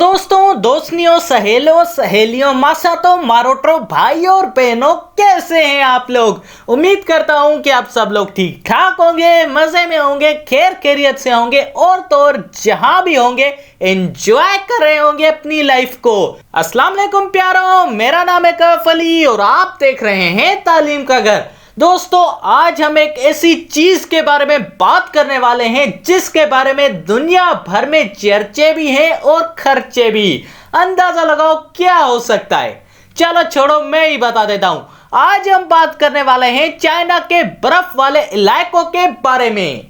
दोस्तों, दोस्तियों, सहेलों, सहेलियों, मासातो, मारोटो, भाई और बहनों, कैसे हैं आप लोग। उम्मीद करता हूं कि आप सब लोग ठीक ठाक होंगे, मजे में होंगे, खैर खैरियत से होंगे और तो और जहां भी होंगे एंजॉय कर रहे होंगे अपनी लाइफ को। अस्सलाम वालेकुम प्यारों, मेरा नाम है कैफ अली और आप देख रहे हैं तालीम का घर। दोस्तों, आज हम एक ऐसी चीज के बारे में बात करने वाले हैं जिसके बारे में दुनिया भर में चर्चे भी हैं और खर्चे भी। अंदाजा लगाओ क्या हो सकता है। चलो छोड़ो, मैं ही बता देता हूं। आज हम बात करने वाले हैं चाइना के बर्फ वाले इलाकों के बारे में।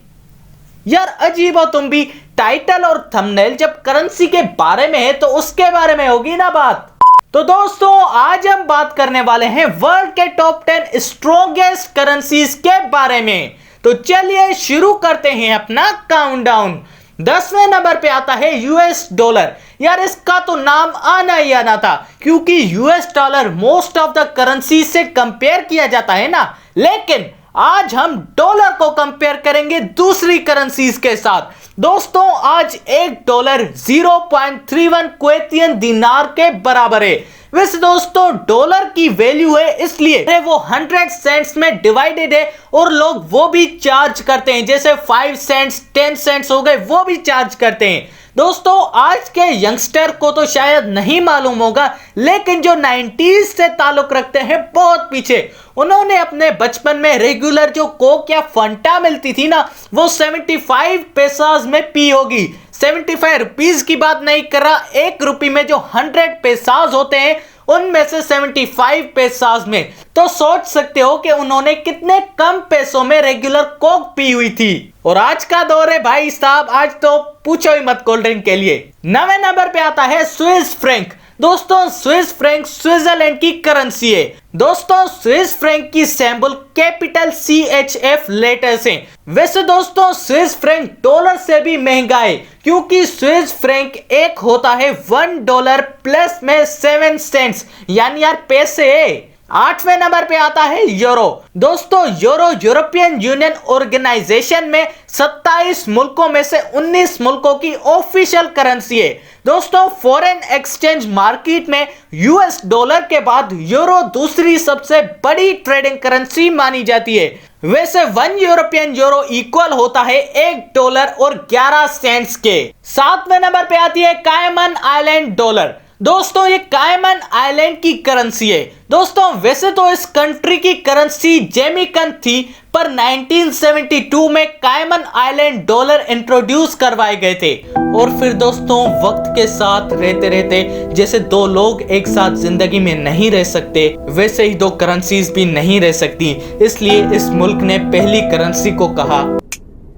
यार अजीब हो तुम भी, टाइटल और थंबनेल जब करेंसी के बारे में है तो उसके बारे में होगी ना बात। तो दोस्तों, आज हम बात करने वाले हैं वर्ल्ड के टॉप 10 स्ट्रॉन्गेस्ट करेंसीज के बारे में। तो चलिए शुरू करते हैं अपना काउंटडाउन। 10वें नंबर पे आता है यूएस डॉलर। यार इसका तो नाम आना ही आना था, क्योंकि US dollar most of the currency से कंपेयर किया जाता है ना। लेकिन आज हम डॉलर को कंपेयर करेंगे दूसरी करेंसीज के साथ। दोस्तों, आज एक डॉलर 0.31 कुवैतियन दिनार के बराबर है। वैसे दोस्तों, डॉलर की वैल्यू है इसलिए वो 100 सेंट्स में डिवाइडेड है और लोग वो भी चार्ज करते हैं, जैसे 5 सेंट्स 10 सेंट्स हो गए, वो भी चार्ज करते हैं। दोस्तों, आज के यंगस्टर को तो शायद नहीं मालूम होगा, लेकिन जो 90s से ताल्लुक रखते हैं बहुत पीछे, उन्होंने अपने बचपन में रेगुलर जो कोक या फंटा मिलती थी ना, वो 75 पैसाज में पी होगी। 75 रुपीज की बात नहीं कर रहा, 1 रुपये में जो 100 पैसाज होते हैं उनमें से 75 पैसाज में। तो सोच सकते हो कि उन्होंने कितने कम पैसों में रेगुलर कोक पी हुई थी। और आज का दौर है भाई साहब, आज तो पूछो ही मत कोल्ड ड्रिंक के लिए। 9वें नंबर पे आता है स्विस फ्रैंक। दोस्तों, स्विस फ्रैंक स्विट्जरलैंड की करेंसी है। दोस्तों, स्विस फ्रैंक की सिंबल कैपिटल CHF लेटर्स हैं। वैसे दोस्तों, स्विस फ्रैंक डॉलर से भी महंगा है, क्योंकि स्विस फ्रैंक एक होता है $1 प्लस में 7 सेंट्स, यानी यार पैसे है। 8वें नंबर पे आता है यूरो। दोस्तों, यूरो यूरोपियन यूनियन ऑर्गेनाइजेशन में 27 मुल्कों में से 19 मुल्कों की ऑफिशियल करेंसी है। दोस्तों, फॉरेन एक्सचेंज मार्केट में यूएस डॉलर के बाद यूरो दूसरी सबसे बड़ी ट्रेडिंग करेंसी मानी जाती है। वैसे 1 यूरोपियन यूरो इक्वल होता है $1 और 11 सेंट्स के। 7वें नंबर पे आती है कायमन आइलैंड डॉलर। दोस्तों, ये कायमन आइलैंड की करेंसी है। दोस्तों, वैसे तो इस कंट्री की करेंसी जैमिकन थी, पर 1972 में कायमन आइलैंड डॉलर इंट्रोड्यूस करवाए गए थे। और फिर दोस्तों, वक्त के साथ रहते रहते जैसे दो लोग एक साथ जिंदगी में नहीं रह सकते, वैसे ही दो करेंसीज भी नहीं रह सकती, इसलिए इस मुल्क ने पहली करेंसी को कहा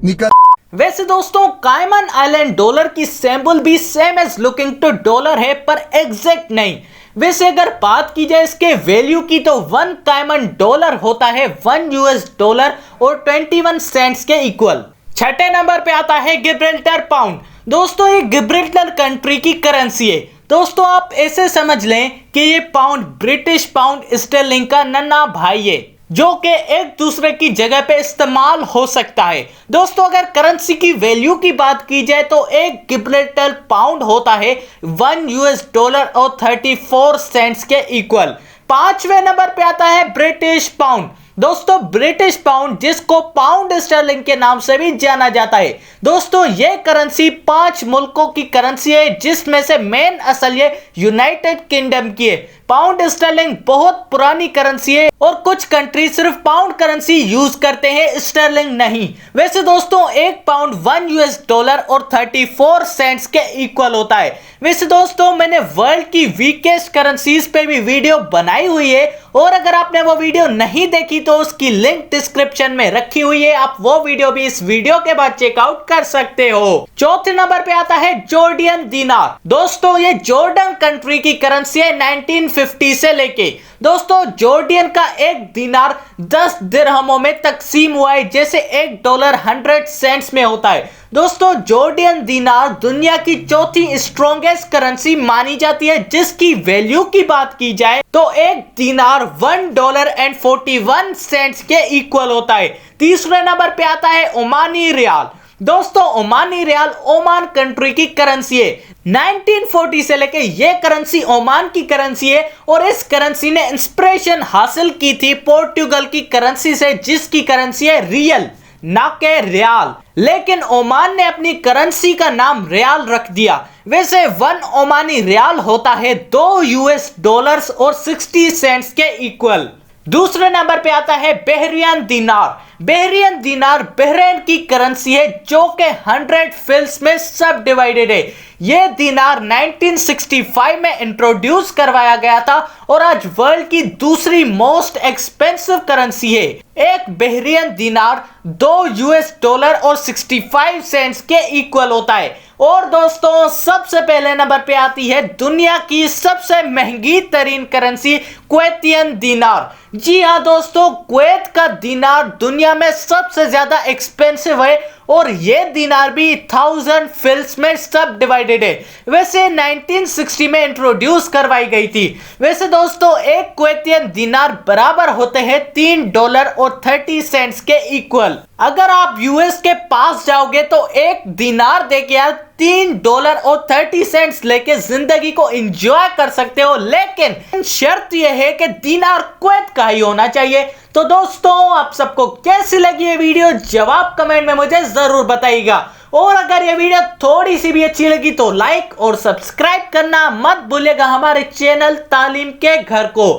निकल। वैसे दोस्तों, कायमन आइलैंड डॉलर की सिंबल भी same as looking to dollar है, पर एग्जैक्ट नहीं। वैसे अगर बात की जाए इसके वैल्यू की, तो 1 कायमन डॉलर होता है $1 और 21 सेंट्स के इक्वल। 6ठे नंबर पे आता है गिब्राल्टर पाउंड। दोस्तों, ये गिब्राल्टर कंट्री की करेंसी है। दोस्तों, आप ऐसे समझ लें कि ये पाउंड ब्रिटिश पाउंड स्टर्लिंग का नन्हा भाई है, जो कि एक दूसरे की जगह पे इस्तेमाल हो सकता है। दोस्तों, अगर करेंसी की वैल्यू की बात की जाए तो एक गिब्राल्टर पाउंड होता है $1 और 34 सेंट्स के इक्वल। 5वें नंबर पे आता है ब्रिटिश पाउंड। दोस्तों, ब्रिटिश पाउंड, जिसको पाउंड स्टर्लिंग के नाम से भी जाना जाता है। दोस्तों, ये करेंसी 5 मुल्कों की करेंसी है, जिसमें से मेन असल ये यूनाइटेड किंगडम की है। पाउंड स्टर्लिंग बहुत पुरानी करेंसी है और कुछ कंट्री सिर्फ पाउंड करेंसी यूज करते हैं, स्टर्लिंग नहीं। वैसे दोस्तों, एक पाउंड $1 और 34 सेंट्स के इक्वल होता है। वैसे दोस्तों, मैंने वर्ल्ड की वीकेस्ट करेंसीज पे भी वीडियो बनाई हुई है, और अगर आपने वो वीडियो नहीं देखी तो उसकी लिंक डिस्क्रिप्शन में रखी हुई है, आप वो वीडियो भी इस वीडियो के बाद चेकआउट कर सकते हो। 4थे नंबर पे आता है जॉर्डियन दिनार। दोस्तों, ये जॉर्डन कंट्री की करेंसी है 1950 से लेके। दोस्तों, जॉर्डियन का एक दिनार 10 दिरहमों में तकसीम हुआ है, जैसे $1 100 सेंट्स में होता है। दोस्तों, जॉर्डियन दिनार दुनिया की चौथी स्ट्रॉन्गेस्ट करेंसी मानी जाती है, जिसकी वैल्यू की बात की जाए तो एक दिनार $1 और 41 सेंट्स के इक्वल होता है। तीसरे नंबर पे आता है ओमानी रियाल। दोस्तों ओमानी रियाल ओमान कंट्री की करेंसी है। 1940 से लेके ये करेंसी ओमान की करेंसी है और इस करेंसी ने इंस्पिरेशन हासिल की थी पोर्टुगल की करेंसी से, जिसकी करेंसी है रियल, ना के रियाल। लेकिन ओमान ने अपनी करेंसी का नाम रियाल रख दिया। वैसे 1 ओमानी रियाल होता है $2 और 60 सेंट्स के इक्वल। दूसरे नंबर पे आता है बहरियन दीनार। बहरियन दीनार बहरीन की करेंसी है जो कि 100 फिल्स में सब डिवाइडेड है। यह दीनार 1965 में इंट्रोड्यूस करवाया गया था और आज वर्ल्ड की दूसरी मोस्ट एक्सपेंसिव करेंसी है। एक बहरियन दीनार $2 और 65 सेंट्स के इक्वल होता है। और दोस्तों सबसे पहले नंबर पे आती है दुनिया की सबसे महंगी तरीन करेंसी कुवैतियन दीनार। जी हाँ दोस्तों, कुवैत का दीनार दुनिया में सबसे ज्यादा एक्सपेंसिव है और ये दीनार भी 1000 फिल्स में सब डिवाइडेड है। वैसे 1960 में इंट्रोड्यूस करवाई गई थी। वैसे दोस्तों एक कुवैतियन दीनार बराबर होते हैं $3 और 30 सेंट्स के इक्वल। अगर आप यूएस के पास जाओगे तो एक दीनार देके यार $3 और 30 सेंट्स लेके जिंदगी को एंजॉय कर सकते हो, लेकिन शर्त यह है कि दीनार कुवैत का ही होना चाहिए। तो दोस्तों आप सबको कैसी लगी ये वीडियो, जवाब कमेंट में मुझे जरूर बताइएगा। और अगर ये वीडियो थोड़ी सी भी अच्छी लगी तो लाइक और सब्सक्राइब करना मत भूलिएगा हमारे चैनल तालीम के घर को।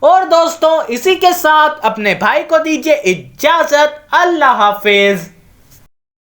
और दोस्तों इसी के साथ अपने भाई को दीजिए इजाजत। अल्लाह हाफिज।